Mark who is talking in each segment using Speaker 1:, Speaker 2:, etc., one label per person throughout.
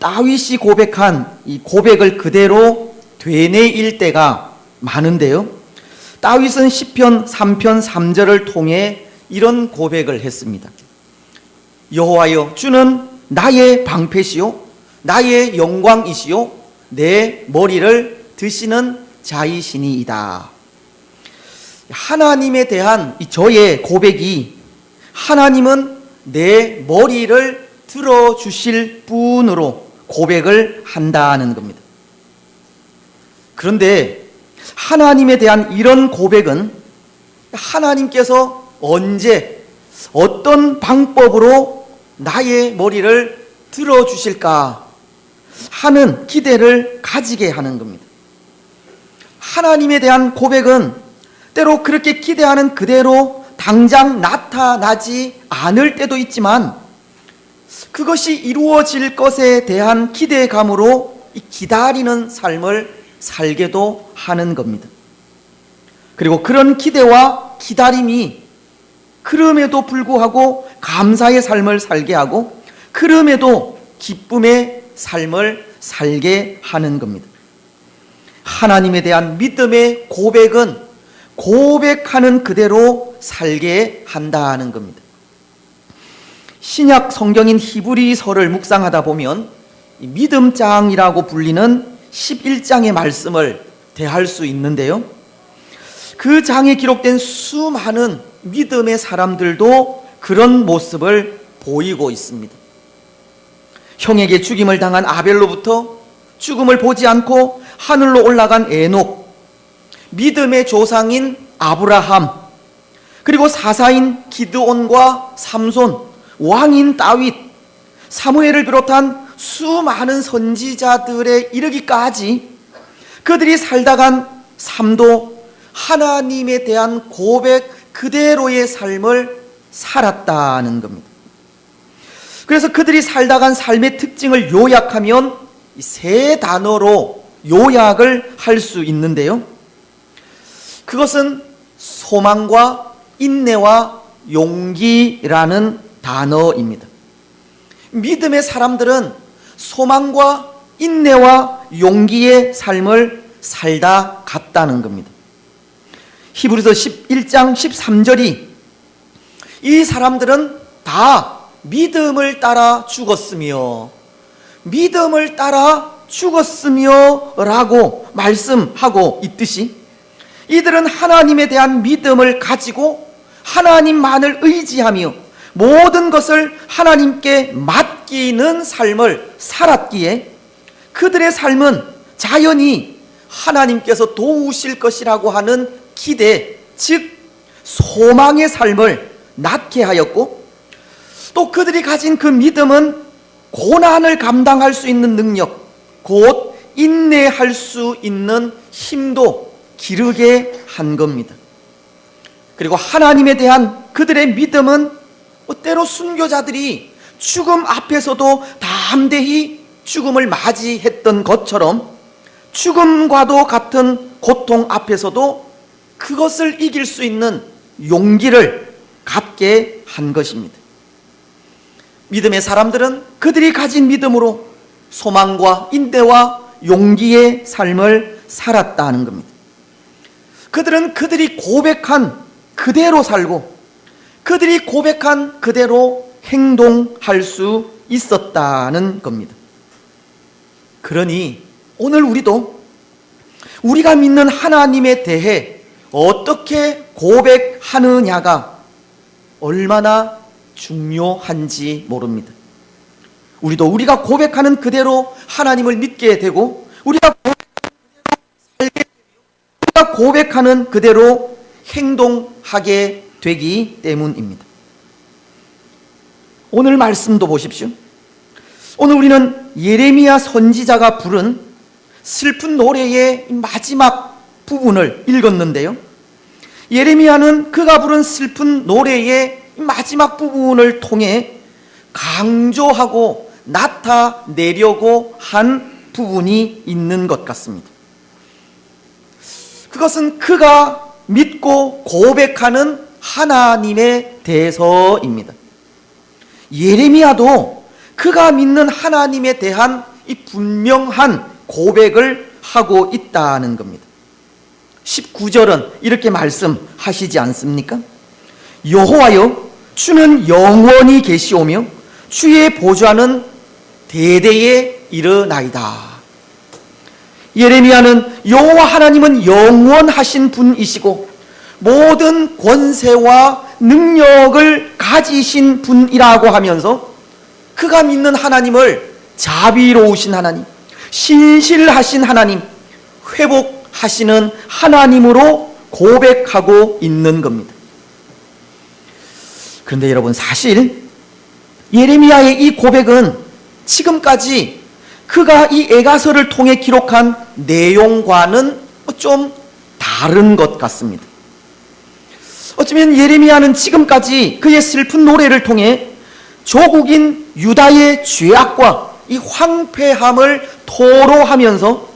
Speaker 1: 다윗이 고백한 이 고백을 그대로 되뇌일 때가 많은데요. 다윗은 시편 3편 3절을 통해 이런 고백을 했습니다. 여호와여, 주는 나의 방패시요 나의 영광이시요 내 머리를 드시는 자이시니이다. 하나님에 대한 저의 고백이 하나님은 내 머리를 들어주실 분으로 고백을 한다는 겁니다. 그런데 하나님에 대한 이런 고백은 하나님께서 언제 어떤 방법으로 나의 머리를 들어주실까 하는 기대를 가지게 하는 겁니다. 하나님에 대한 고백은 때로 그렇게 기대하는 그대로 당장 나타나지 않을 때도 있지만 그것이 이루어질 것에 대한 기대감으로 기다리는 삶을 살게도 하는 겁니다. 그리고 그런 기대와 기다림이 그럼에도 불구하고 감사의 삶을 살게 하고 그럼에도 기쁨의 삶을 살게 하는 겁니다. 하나님에 대한 믿음의 고백은 고백하는 그대로 살게 한다는 겁니다. 신약 성경인 히브리서를 묵상하다 보면 믿음장이라고 불리는 11장의 말씀을 대할 수 있는데요. 그 장에 기록된 수많은 믿음의 사람들도 그런 모습을 보이고 있습니다. 형에게 죽임을 당한 아벨로부터 죽음을 보지 않고 하늘로 올라간 에녹, 믿음의 조상인 아브라함, 그리고 사사인 기드온과 삼손, 왕인 다윗, 사무엘을 비롯한 수많은 선지자들에 이르기까지 그들이 살다간 삶도 하나님에 대한 고백 그대로의 삶을 살았다는 겁니다. 그래서 그들이 살다간 삶의 특징을 요약하면 세 단어로 요약을 할 수 있는데요. 그것은 소망과 인내와 용기라는 단어입니다. 믿음의 사람들은 소망과 인내와 용기의 삶을 살다 갔다는 겁니다. 히브리서 11장 13절이 이 사람들은 다 믿음을 따라 죽었으며 믿음을 따라 죽었으며 라고 말씀하고 있듯이 이들은 하나님에 대한 믿음을 가지고 하나님만을 의지하며 모든 것을 하나님께 맡기는 삶을 살았기에 그들의 삶은 자연히 하나님께서 도우실 것이라고 하는 기대, 즉 소망의 삶을 낳게 하였고 또 그들이 가진 그 믿음은 고난을 감당할 수 있는 능력, 곧 인내할 수 있는 힘도 기르게 한 겁니다. 그리고 하나님에 대한 그들의 믿음은 때로 순교자들이 죽음 앞에서도 담대히 죽음을 맞이했던 것처럼 죽음과도 같은 고통 앞에서도 그것을 이길 수 있는 용기를 갖게 한 것입니다. 믿음의 사람들은 그들이 가진 믿음으로 소망과 인내와 용기의 삶을 살았다는 겁니다. 그들은 그들이 고백한 그대로 살고 그들이 고백한 그대로 행동할 수 있었다는 겁니다. 그러니 오늘 우리도 우리가 믿는 하나님에 대해 어떻게 고백하느냐가 얼마나 중요한지 모릅니다. 우리도 우리가 고백하는 그대로 하나님을 믿게 되고 우리가 고백하는 그대로 행동하게 되기 때문입니다. 오늘 말씀도 보십시오. 오늘 우리는 예레미야 선지자가 부른 슬픈 노래의 마지막 부분을 읽었는데요. 예레미야는 그가 부른 슬픈 노래의 마지막 부분을 통해 강조하고 나타내려고 한 부분이 있는 것 같습니다. 그것은 그가 믿고 고백하는 하나님에 대해서입니다. 예레미야도 그가 믿는 하나님에 대한 이 분명한 고백을 하고 있다는 겁니다. 19절은 이렇게 말씀하시지 않습니까? 여호와여, 주는 영원히 계시오며 주의 보좌는 대대에 이르나이다. 예레미야는 여호와 하나님은 영원하신 분이시고 모든 권세와 능력을 가지신 분이라고 하면서 그가 믿는 하나님을 자비로우신 하나님, 신실하신 하나님, 회복하시는 하나님으로 고백하고 있는 겁니다. 그런데 여러분, 사실 예레미야의 이 고백은 지금까지 그가 이 애가서를 통해 기록한 내용과는 좀 다른 것 같습니다. 어쩌면 예레미야는 지금까지 그의 슬픈 노래를 통해 조국인 유다의 죄악과 이 황폐함을 토로하면서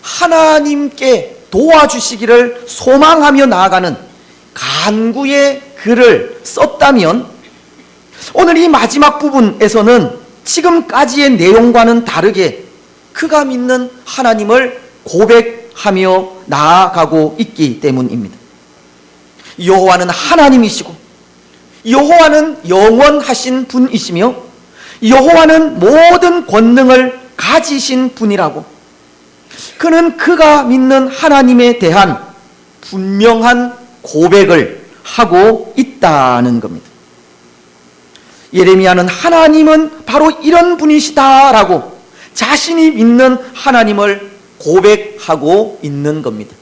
Speaker 1: 하나님께 도와주시기를 소망하며 나아가는 간구의 글을 썼다면, 오늘 이 마지막 부분에서는 지금까지의 내용과는 다르게 그가 믿는 하나님을 고백하며 나아가고 있기 때문입니다. 여호와는 하나님이시고 여호와는 영원하신 분이시며 여호와는 모든 권능을 가지신 분이라고, 그는 그가 믿는 하나님에 대한 분명한 고백을 하고 있다는 겁니다. 예레미야는 하나님은 바로 이런 분이시다라고 자신이 믿는 하나님을 고백하고 있는 겁니다.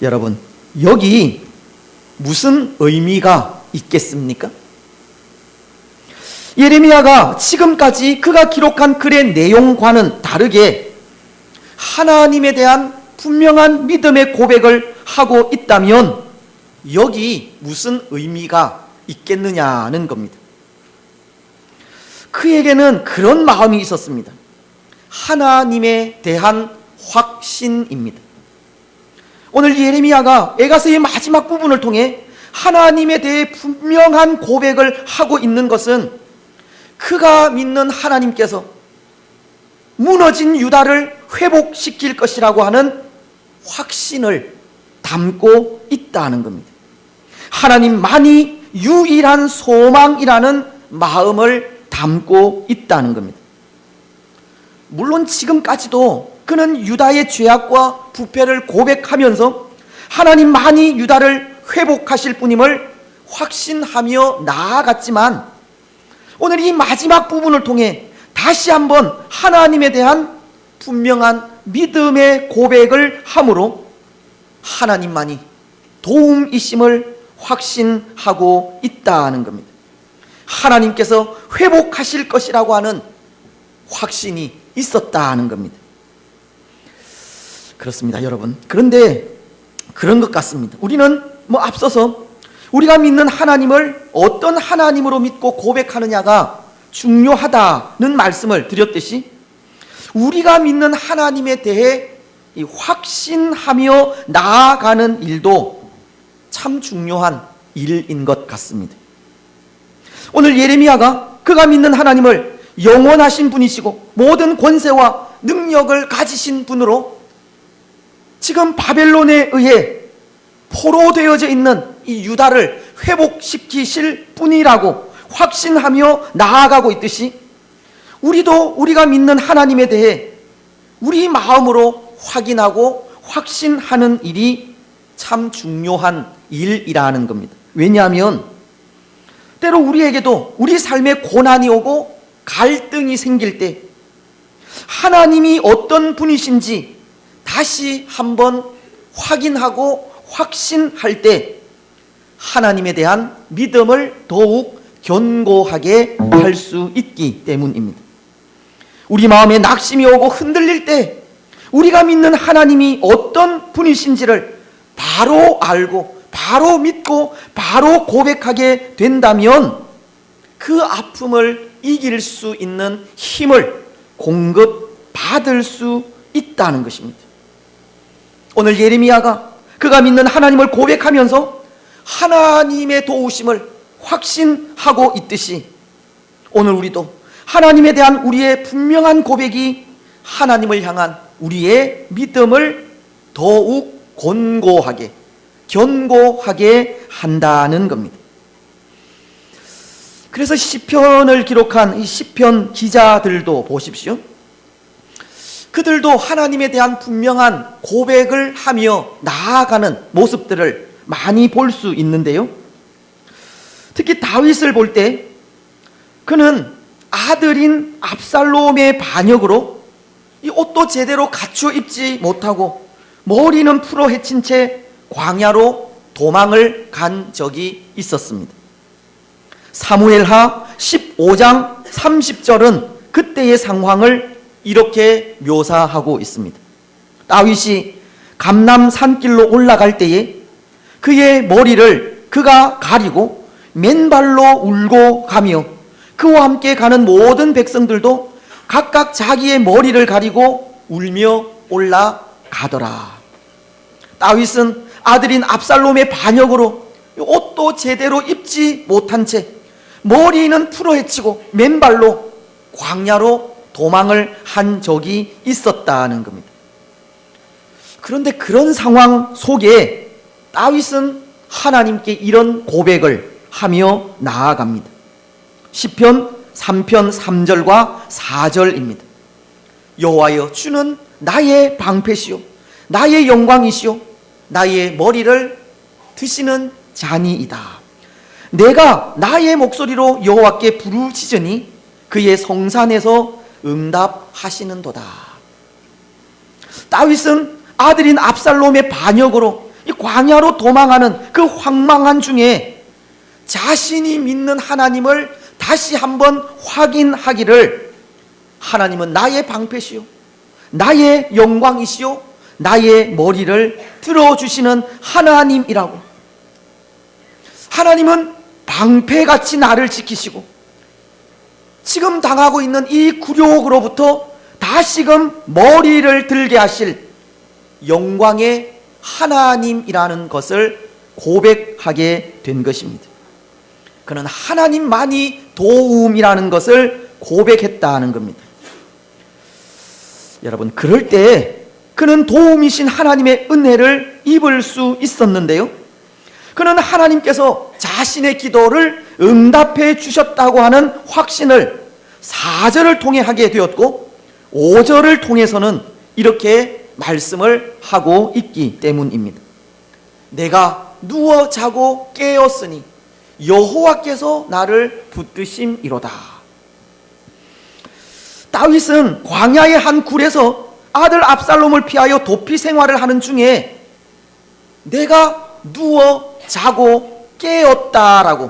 Speaker 1: 여러분, 여기 무슨 의미가 있겠습니까? 예레미야가 지금까지 그가 기록한 글의 내용과는 다르게 하나님에 대한 분명한 믿음의 고백을 하고 있다면 여기 무슨 의미가 있겠느냐는 겁니다. 그에게는 그런 마음이 있었습니다. 하나님에 대한 확신입니다. 오늘 예레미야가 애가서의 마지막 부분을 통해 하나님에 대해 분명한 고백을 하고 있는 것은 그가 믿는 하나님께서 무너진 유다를 회복시킬 것이라고 하는 확신을 담고 있다는 겁니다. 하나님만이 유일한 소망이라는 마음을 담고 있다는 겁니다. 물론 지금까지도 그는 유다의 죄악과 부패를 고백하면서 하나님만이 유다를 회복하실 분임을 확신하며 나아갔지만, 오늘 이 마지막 부분을 통해 다시 한번 하나님에 대한 분명한 믿음의 고백을 함으로 하나님만이 도움이심을 확신하고 있다는 겁니다. 하나님께서 회복하실 것이라고 하는 확신이 있었다는 겁니다. 그렇습니다, 여러분. 그런데 그런 것 같습니다. 우리는 앞서서 우리가 믿는 하나님을 어떤 하나님으로 믿고 고백하느냐가 중요하다는 말씀을 드렸듯이, 우리가 믿는 하나님에 대해 확신하며 나아가는 일도 참 중요한 일인 것 같습니다. 오늘 예레미야가 그가 믿는 하나님을 영원하신 분이시고 모든 권세와 능력을 가지신 분으로 지금 바벨론에 의해 포로되어져 있는 이 유다를 회복시키실 분이라고 확신하며 나아가고 있듯이, 우리도 우리가 믿는 하나님에 대해 우리 마음으로 확인하고 확신하는 일이 참 중요한 일이라는 겁니다. 왜냐하면 때로 우리에게도 우리 삶에 고난이 오고 갈등이 생길 때 하나님이 어떤 분이신지 다시 한번 확인하고 확신할 때 하나님에 대한 믿음을 더욱 견고하게 할 수 있기 때문입니다. 우리 마음에 낙심이 오고 흔들릴 때 우리가 믿는 하나님이 어떤 분이신지를 바로 알고 바로 믿고 바로 고백하게 된다면 그 아픔을 이길 수 있는 힘을 공급받을 수 있다는 것입니다. 오늘 예레미야가 그가 믿는 하나님을 고백하면서 하나님의 도우심을 확신하고 있듯이, 오늘 우리도 하나님에 대한 우리의 분명한 고백이 하나님을 향한 우리의 믿음을 더욱 견고하게 한다는 겁니다. 그래서 시편을 기록한 이 시편 기자들도 보십시오. 그들도 하나님에 대한 분명한 고백을 하며 나아가는 모습들을 많이 볼 수 있는데요. 특히 다윗을 볼 때 그는 아들인 압살롬의 반역으로 이 옷도 제대로 갖추어 입지 못하고 머리는 풀어 헤친 채 광야로 도망을 간 적이 있었습니다. 사무엘하 15장 30절은 그때의 상황을 이렇게 묘사하고 있습니다. 다윗이 감람 산길로 올라갈 때에 그의 머리를 그가 가리고 맨발로 울고 가며 그와 함께 가는 모든 백성들도 각각 자기의 머리를 가리고 울며 올라가더라. 다윗은 아들인 압살롬의 반역으로 옷도 제대로 입지 못한 채 머리는 풀어헤치고 맨발로 광야로 도망을 한 적이 있었다는 겁니다. 그런데 그런 상황 속에 다윗은 하나님께 이런 고백을 하며 나아갑니다. 시편 3편 3절과 4절입니다. 여호와여, 주는 나의 방패시요 나의 영광이시요 나의 머리를 드시는 자니이다. 내가 나의 목소리로 여호와께 부르짖으니 그의 성산에서 응답하시는도다. 다윗은 아들인 압살롬의 반역으로 이 광야로 도망하는 그 황망한 중에 자신이 믿는 하나님을 다시 한번 확인하기를, 하나님은 나의 방패시요 나의 영광이시요 나의 머리를 들어주시는 하나님이라고. 하나님은 방패같이 나를 지키시고 지금 당하고 있는 이 굴욕으로부터 다시금 머리를 들게 하실 영광의 하나님이라는 것을 고백하게 된 것입니다. 그는 하나님만이 도움이라는 것을 고백했다는 겁니다. 여러분, 그럴 때 그는 도움이신 하나님의 은혜를 입을 수 있었는데요, 그는 하나님께서 자신의 기도를 응답해 주셨다고 하는 확신을 4절을 통해 하게 되었고 5절을 통해서는 이렇게 말씀을 하고 있기 때문입니다. 내가 누워 자고 깨었으니 여호와께서 나를 붙드심이로다. 다윗은 광야의 한 굴에서 아들 압살롬을 피하여 도피 생활을 하는 중에 내가 누워 자고 깨었다라고,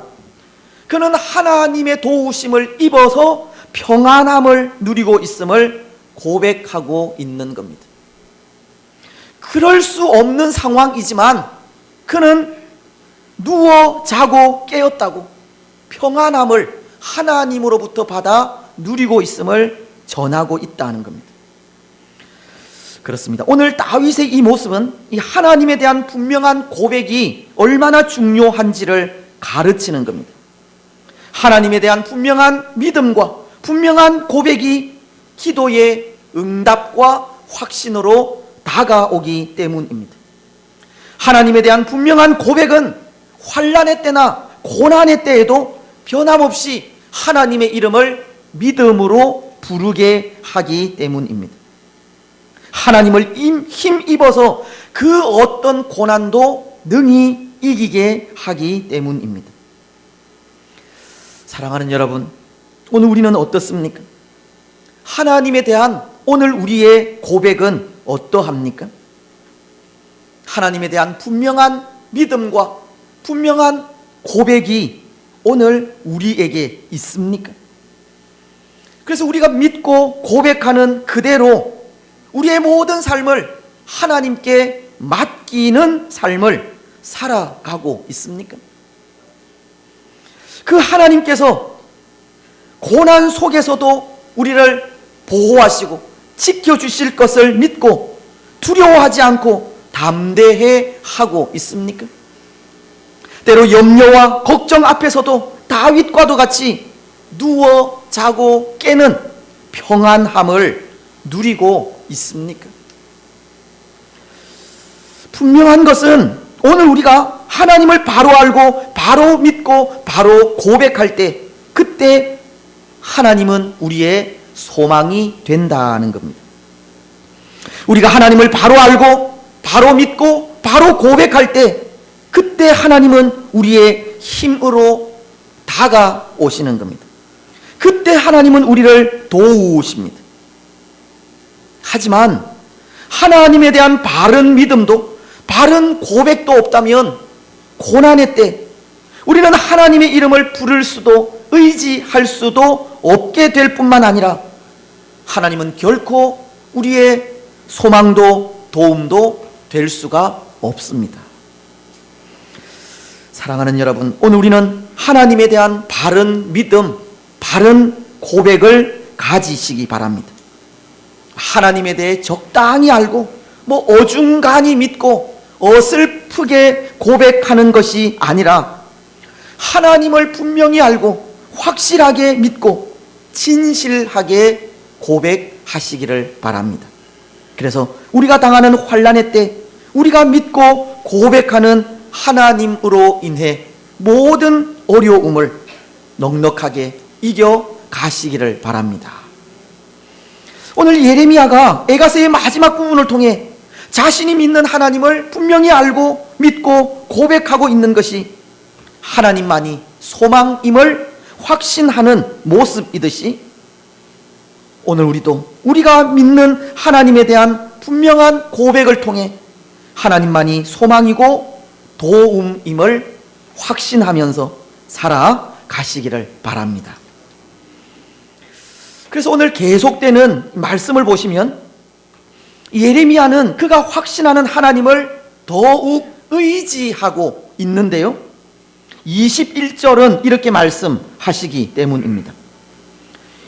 Speaker 1: 그는 하나님의 도우심을 입어서 평안함을 누리고 있음을 고백하고 있는 겁니다. 그럴 수 없는 상황이지만 그는 누워 자고 깨었다고 평안함을 하나님으로부터 받아 누리고 있음을 전하고 있다는 겁니다. 그렇습니다. 오늘 다윗의 이 모습은 이 하나님에 대한 분명한 고백이 얼마나 중요한지를 가르치는 겁니다. 하나님에 대한 분명한 믿음과 분명한 고백이 기도의 응답과 확신으로 다가오기 때문입니다. 하나님에 대한 분명한 고백은 환난의 때나 고난의 때에도 변함없이 하나님의 이름을 믿음으로 부르게 하기 때문입니다. 하나님을 힘입어서 그 어떤 고난도 능히 이기게 하기 때문입니다. 사랑하는 여러분, 오늘 우리는 어떻습니까? 하나님에 대한 오늘 우리의 고백은 어떠합니까? 하나님에 대한 분명한 믿음과 분명한 고백이 오늘 우리에게 있습니까? 그래서 우리가 믿고 고백하는 그대로 우리의 모든 삶을 하나님께 맡기는 삶을 살아가고 있습니까? 그 하나님께서 고난 속에서도 우리를 보호하시고 지켜주실 것을 믿고 두려워하지 않고 담대해 하고 있습니까? 때로 염려와 걱정 앞에서도 다윗과도 같이 누워 자고 깨는 평안함을 누리고 있습니까? 분명한 것은 오늘 우리가 하나님을 바로 알고 바로 믿고 바로 고백할 때, 그때 하나님은 우리의 소망이 된다는 겁니다. 우리가 하나님을 바로 알고 바로 믿고 바로 고백할 때, 그때 하나님은 우리의 힘으로 다가오시는 겁니다. 그때 하나님은 우리를 도우십니다. 하지만 하나님에 대한 바른 믿음도 바른 고백도 없다면 고난의 때 우리는 하나님의 이름을 부를 수도 의지할 수도 없게 될 뿐만 아니라 하나님은 결코 우리의 소망도 도움도 될 수가 없습니다. 사랑하는 여러분, 오늘 우리는 하나님에 대한 바른 믿음, 바른 고백을 가지시기 바랍니다. 하나님에 대해 적당히 알고 어중간히 믿고 어설프게 고백하는 것이 아니라 하나님을 분명히 알고 확실하게 믿고 진실하게 고백하시기를 바랍니다. 그래서 우리가 당하는 환난의 때 우리가 믿고 고백하는 하나님으로 인해 모든 어려움을 넉넉하게 이겨 가시기를 바랍니다. 오늘 예레미야가 에가서의 마지막 부분을 통해 자신이 믿는 하나님을 분명히 알고 믿고 고백하고 있는 것이 하나님만이 소망임을 확신하는 모습이듯이, 오늘 우리도 우리가 믿는 하나님에 대한 분명한 고백을 통해 하나님만이 소망이고 도움임을 확신하면서 살아가시기를 바랍니다. 그래서 오늘 계속되는 말씀을 보시면 예레미야는 그가 확신하는 하나님을 더욱 의지하고 있는데요, 21절은 이렇게 말씀하시기 때문입니다.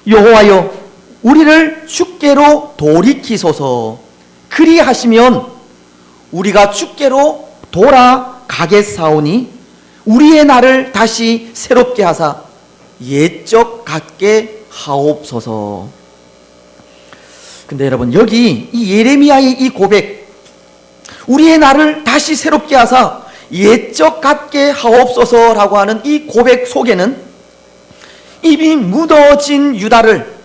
Speaker 1: 여호와여, 우리를 주께로 돌이키소서. 그리하시면 우리가 주께로 돌아가겠사오니 우리의 날을 다시 새롭게 하사 옛적 같게 하옵소서. 근데 여러분, 여기 이 예레미야의 이 고백, 우리의 날을 다시 새롭게 하사 옛적 같게 하옵소서라고 하는 이 고백 속에는 이미 무너진 유다를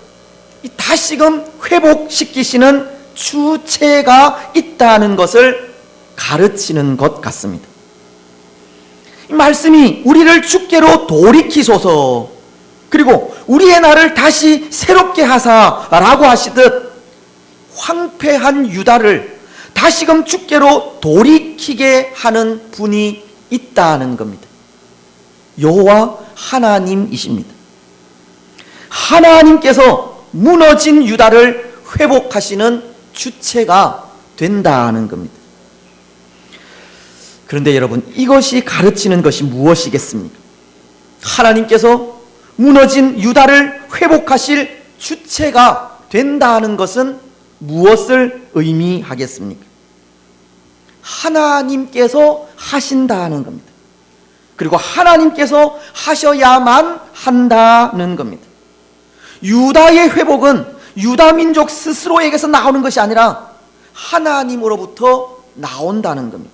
Speaker 1: 다시금 회복시키시는 주체가 있다는 것을 가르치는 것 같습니다. 이 말씀이 우리를 주께로 돌이키소서, 그리고 우리의 날을 다시 새롭게 하사라고 하시듯 황폐한 유다를 다시금 주께로 돌이키게 하는 분이 있다는 겁니다. 여호와 하나님이십니다. 하나님께서 무너진 유다를 회복하시는 주체가 된다는 겁니다. 그런데 여러분, 이것이 가르치는 것이 무엇이겠습니까? 하나님께서 무너진 유다를 회복하실 주체가 된다는 것은 무엇을 의미하겠습니까? 하나님께서 하신다는 겁니다. 그리고 하나님께서 하셔야만 한다는 겁니다. 유다의 회복은 유다 민족 스스로에게서 나오는 것이 아니라 하나님으로부터 나온다는 겁니다.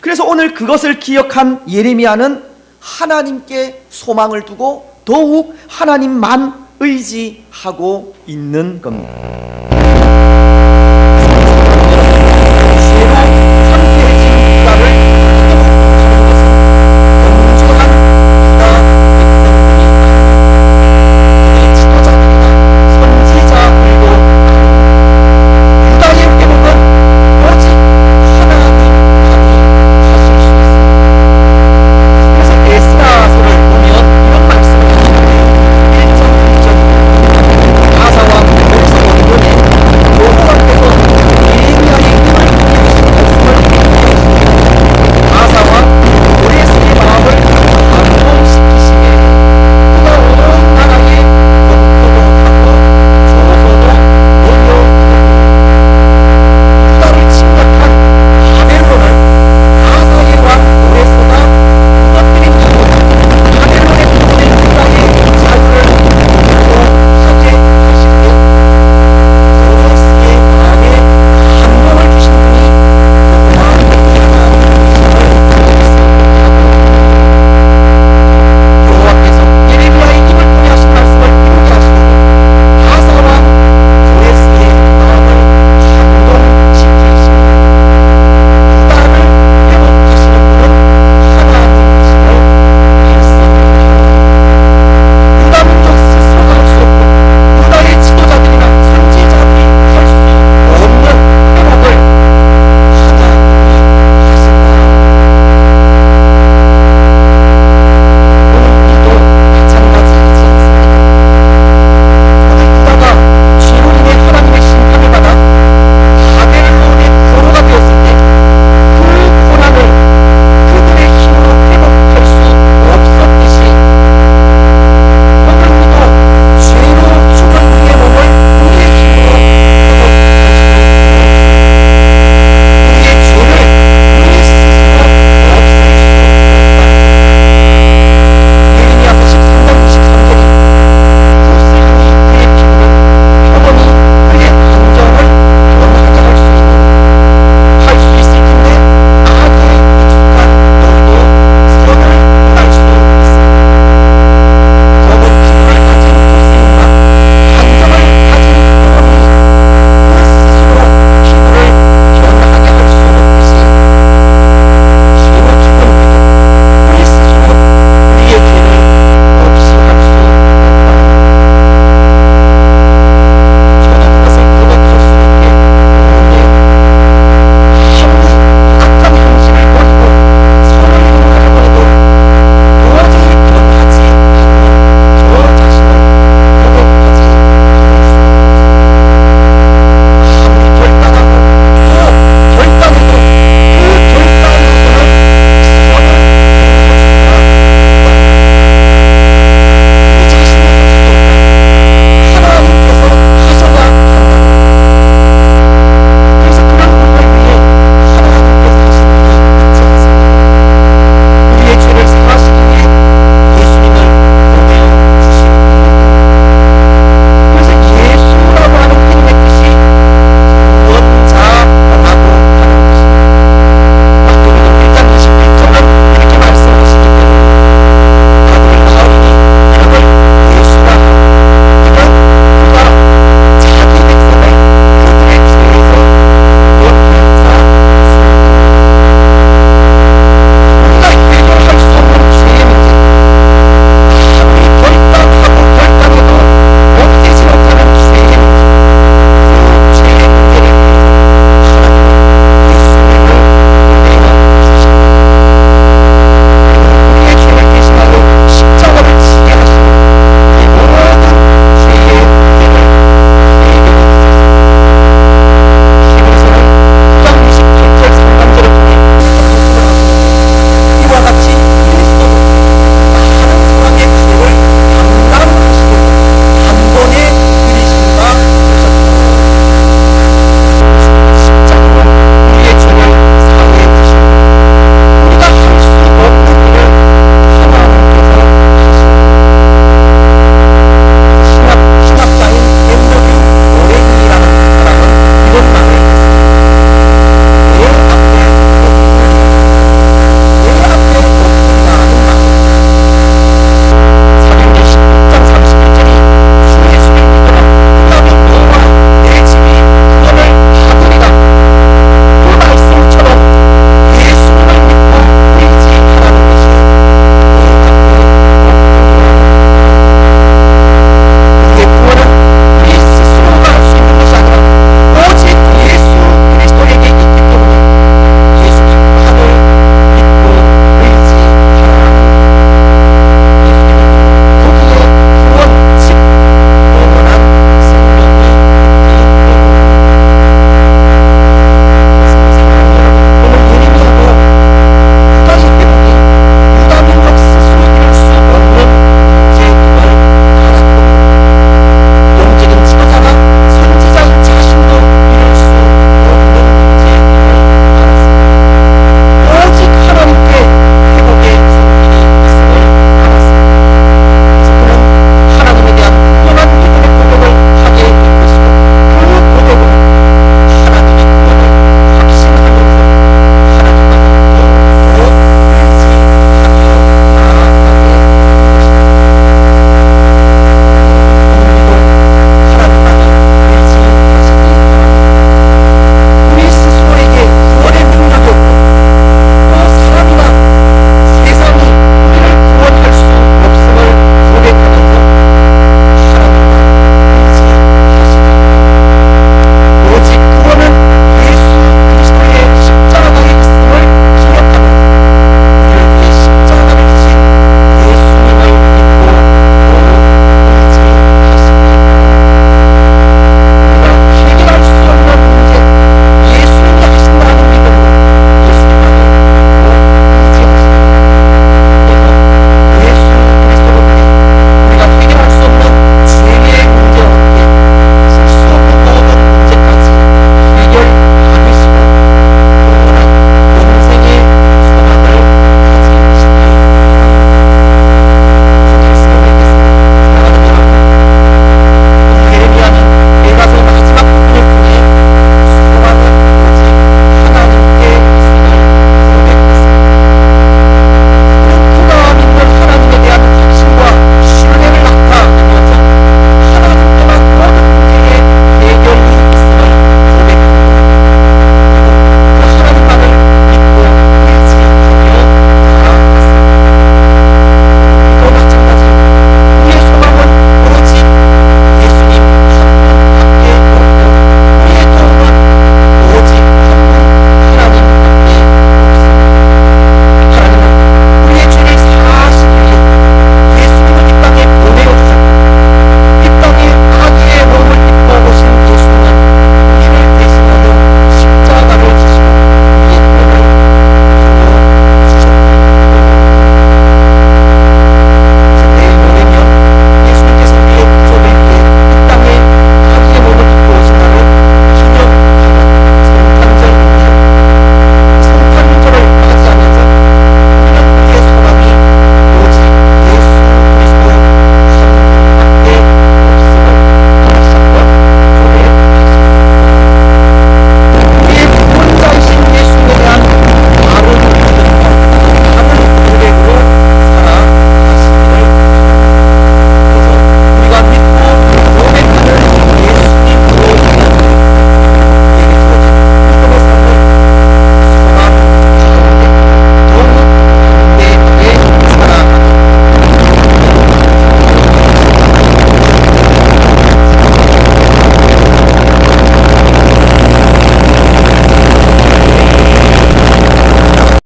Speaker 1: 그래서 오늘 그것을 기억한 예레미야는 하나님께 소망을 두고 더욱 하나님만 의지하고 있는 겁니다.